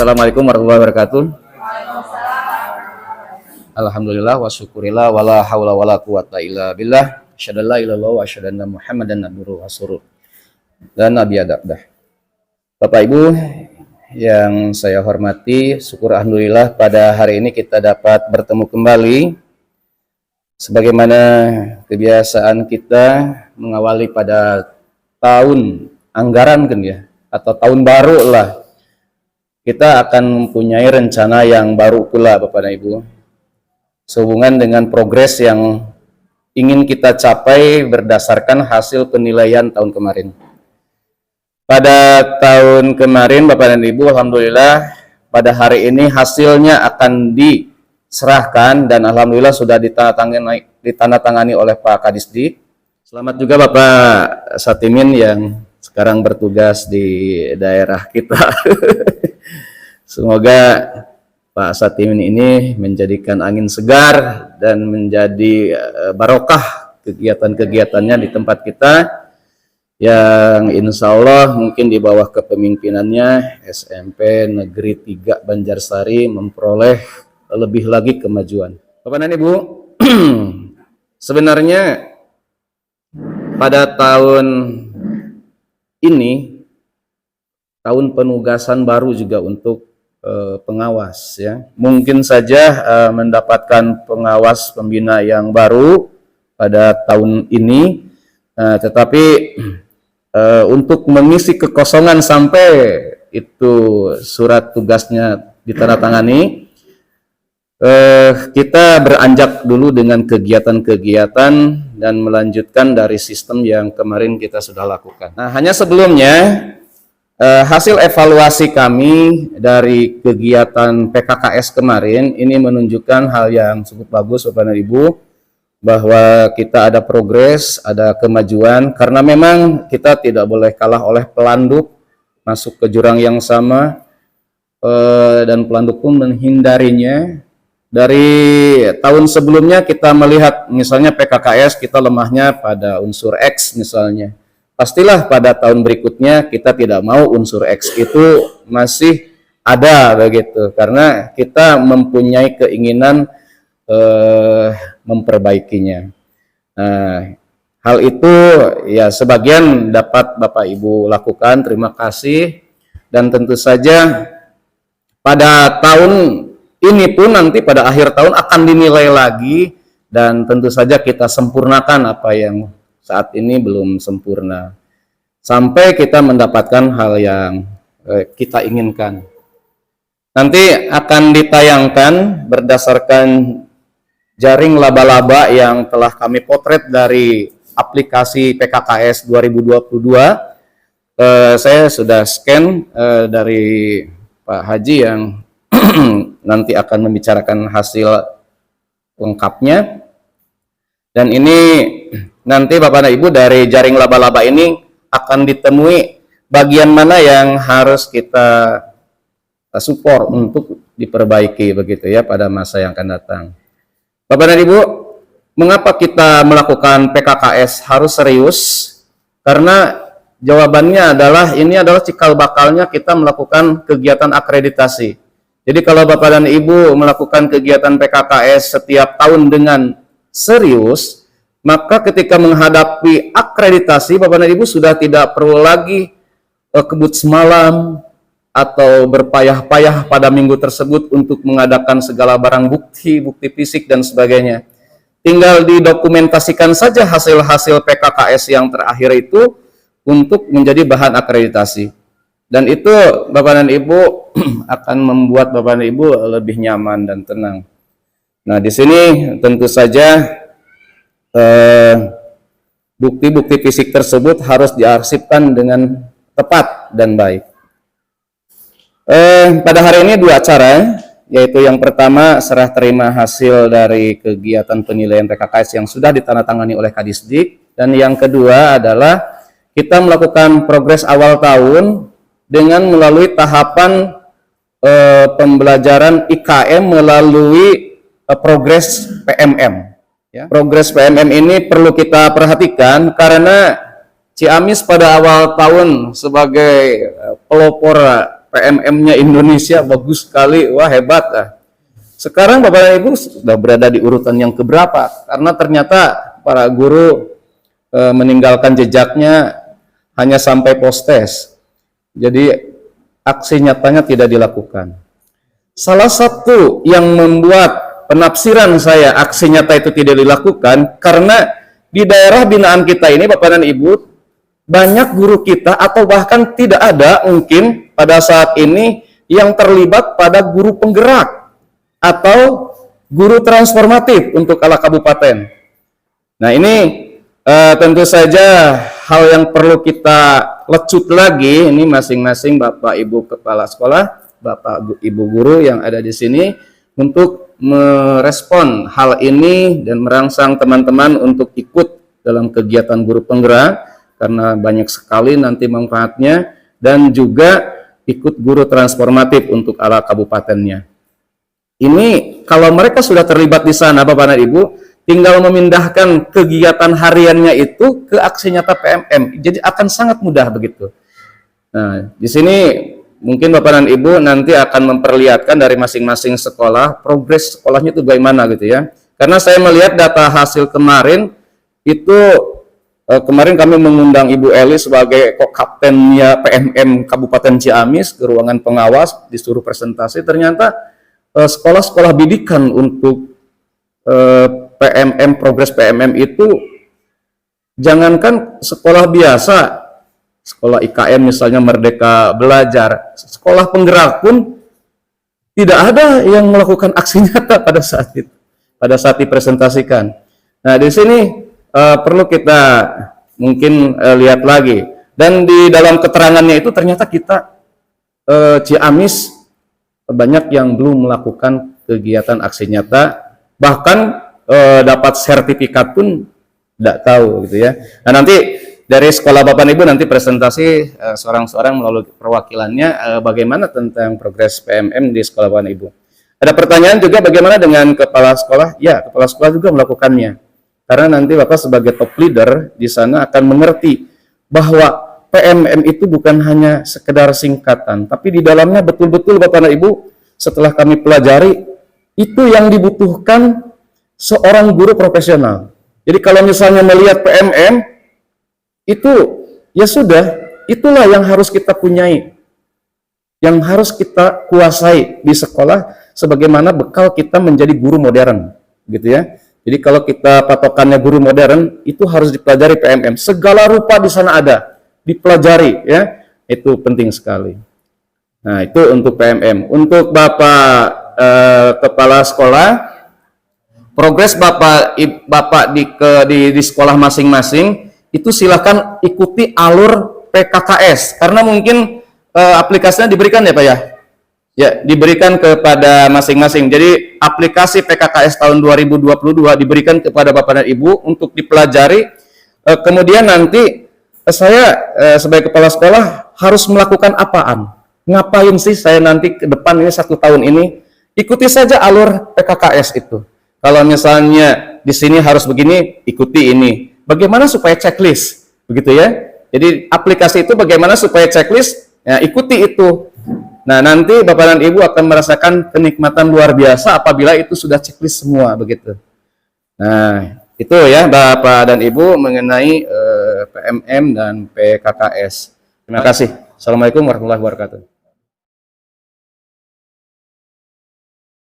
Assalamualaikum warahmatullahi wabarakatuh. Alhamdulillah wa syukurillah wala haula wala quwata illa billah. Asyhadu an la ilaha illallah wa asyhadu anna Muhammadan abduhu wa rasuluh. Dan nabi adabdah. Bapak Ibu yang saya hormati, syukur alhamdulillah pada hari ini kita dapat bertemu kembali sebagaimana kebiasaan kita mengawali pada tahun anggaran kan ya, atau tahun baru lah. Kita akan mempunyai rencana yang baru pula Bapak dan Ibu, sehubungan dengan progres yang ingin kita capai berdasarkan hasil penilaian tahun kemarin. Pada tahun kemarin Bapak dan Ibu, alhamdulillah pada hari ini hasilnya akan diserahkan dan alhamdulillah sudah ditandatangani oleh Pak Kadisdik. Selamat juga Bapak Satimin yang sekarang bertugas di daerah kita. Semoga Pak Satimin ini menjadikan angin segar dan menjadi barokah kegiatan-kegiatannya di tempat kita, yang insya Allah mungkin di bawah kepemimpinannya SMP Negeri 3 Banjarsari memperoleh lebih lagi kemajuan. Bapak dan Ibu, sebenarnya pada tahun ini tahun penugasan baru juga untuk pengawas ya. Mungkin saja mendapatkan pengawas pembina yang baru pada tahun ini, tetapi untuk mengisi kekosongan sampai itu surat tugasnya ditandatangani, kita beranjak dulu dengan kegiatan-kegiatan dan melanjutkan dari sistem yang kemarin kita sudah lakukan. Nah, hanya sebelumnya hasil evaluasi kami dari kegiatan PKKS kemarin ini menunjukkan hal yang cukup bagus Bapak dan Ibu, bahwa kita ada progres, ada kemajuan, karena memang kita tidak boleh kalah oleh pelanduk masuk ke jurang yang sama, dan pelanduk pun menghindarinya. Dari tahun sebelumnya kita melihat misalnya PKKS kita lemahnya pada unsur X misalnya. Pastilah pada tahun berikutnya kita tidak mau unsur X itu masih ada begitu, karena kita mempunyai keinginan memperbaikinya. Nah, hal itu ya sebagian dapat Bapak Ibu lakukan, terima kasih. Dan tentu saja pada tahun ini pun nanti pada akhir tahun akan dinilai lagi, dan tentu saja kita sempurnakan apa yang saat ini belum sempurna sampai kita mendapatkan hal yang kita inginkan. Nanti akan ditayangkan berdasarkan jaring laba-laba yang telah kami potret dari aplikasi PKKS 2022. Saya sudah scan dari Pak Haji yang nanti akan membicarakan hasil lengkapnya. Dan ini nanti Bapak dan Ibu dari jaring laba-laba ini akan ditemui bagian mana yang harus kita support untuk diperbaiki begitu ya pada masa yang akan datang. Bapak dan Ibu, mengapa kita melakukan PKKS harus serius? Karena jawabannya adalah ini adalah cikal bakalnya kita melakukan kegiatan akreditasi. Jadi kalau Bapak dan Ibu melakukan kegiatan PKKS setiap tahun dengan serius, maka ketika menghadapi akreditasi, Bapak dan Ibu sudah tidak perlu lagi kebut semalam atau berpayah-payah pada minggu tersebut untuk mengadakan segala barang bukti, bukti fisik dan sebagainya. Tinggal didokumentasikan saja hasil-hasil PKKS yang terakhir itu untuk menjadi bahan akreditasi. Dan itu Bapak dan Ibu akan membuat Bapak dan Ibu lebih nyaman dan tenang. Nah, di sini tentu saja bukti-bukti fisik tersebut harus diarsipkan dengan tepat dan baik. Pada hari ini dua acara, yaitu yang pertama serah terima hasil dari kegiatan penilaian PKKS yang sudah ditandatangani oleh Kadisdik, dan yang kedua adalah kita melakukan progres awal tahun dengan melalui tahapan pembelajaran IKM melalui progres PMM. Ya. Progres PMM ini perlu kita perhatikan karena Ciamis pada awal tahun sebagai pelopor PMM-nya Indonesia bagus sekali, wah hebat lah. Sekarang Bapak dan Ibu sudah berada di urutan yang keberapa? Karena ternyata para guru meninggalkan jejaknya hanya sampai postes. Jadi aksi nyatanya tidak dilakukan. Salah satu yang membuat penafsiran saya aksi nyata itu tidak dilakukan karena di daerah binaan kita ini Bapak dan Ibu banyak guru kita atau bahkan tidak ada mungkin pada saat ini yang terlibat pada guru penggerak atau guru transformatif untuk ala kabupaten. Nah ini tentu saja hal yang perlu kita lecut lagi, ini masing-masing Bapak Ibu Kepala Sekolah, Bapak Ibu Guru yang ada di sini untuk merespon hal ini dan merangsang teman-teman untuk ikut dalam kegiatan guru penggerak karena banyak sekali nanti manfaatnya, dan juga ikut guru transformatif untuk ala kabupatennya. Ini kalau mereka sudah terlibat di sana Bapak dan Ibu, tinggal memindahkan kegiatan hariannya itu ke aksi nyata PMM. Jadi akan sangat mudah begitu. Nah, di sini mungkin Bapak dan Ibu nanti akan memperlihatkan dari masing-masing sekolah progres sekolahnya itu bagaimana gitu ya. Karena saya melihat data hasil kemarin itu kemarin kami mengundang Ibu Eli sebagai kaptennya PMM Kabupaten Ciamis ke ruangan pengawas, disuruh presentasi. Ternyata sekolah-sekolah bidikan untuk PMM, progres PMM itu jangankan sekolah biasa, sekolah IKN misalnya Merdeka Belajar, sekolah penggerak pun tidak ada yang melakukan aksi nyata pada saat itu, pada saat dipresentasikan. Nah di sini perlu kita mungkin lihat lagi, dan di dalam keterangannya itu ternyata kita Ciamis banyak yang belum melakukan kegiatan aksi nyata, bahkan dapat sertifikat pun tidak tahu gitu ya. Nah nanti dari sekolah Bapak Ibu nanti presentasi seorang-seorang melalui perwakilannya bagaimana tentang progres PMM di sekolah Bapak Ibu. Ada pertanyaan juga bagaimana dengan kepala sekolah? Ya, kepala sekolah juga melakukannya. Karena nanti Bapak sebagai top leader di sana akan mengerti bahwa PMM itu bukan hanya sekedar singkatan, tapi di dalamnya betul-betul Bapak dan Ibu setelah kami pelajari itu yang dibutuhkan seorang guru profesional. Jadi kalau misalnya melihat PMM itu ya sudah, itulah yang harus kita punyai, yang harus kita kuasai di sekolah sebagaimana bekal kita menjadi guru modern, gitu ya. Jadi kalau kita patokannya guru modern itu harus dipelajari PMM, segala rupa di sana ada, dipelajari ya, itu penting sekali. Nah itu untuk PMM. Untuk Bapak kepala sekolah, progres Bapak di sekolah masing-masing itu silakan ikuti alur PKKS karena mungkin aplikasinya diberikan ya Pak ya. Ya, diberikan kepada masing-masing. Jadi aplikasi PKKS tahun 2022 diberikan kepada Bapak dan Ibu untuk dipelajari. Kemudian nanti saya sebagai kepala sekolah harus melakukan apaan? Ngapain sih saya nanti ke depan ini 1 tahun ini? Ikuti saja alur PKKS itu. Kalau misalnya di sini harus begini, ikuti ini. Bagaimana supaya checklist, begitu ya? Jadi aplikasi itu bagaimana supaya checklist? Ya, ikuti itu. Nah, nanti Bapak dan Ibu akan merasakan kenikmatan luar biasa apabila itu sudah checklist semua, begitu. Nah, itu ya Bapak dan Ibu mengenai PMM dan PKKS. Terima kasih. Assalamualaikum warahmatullahi wabarakatuh.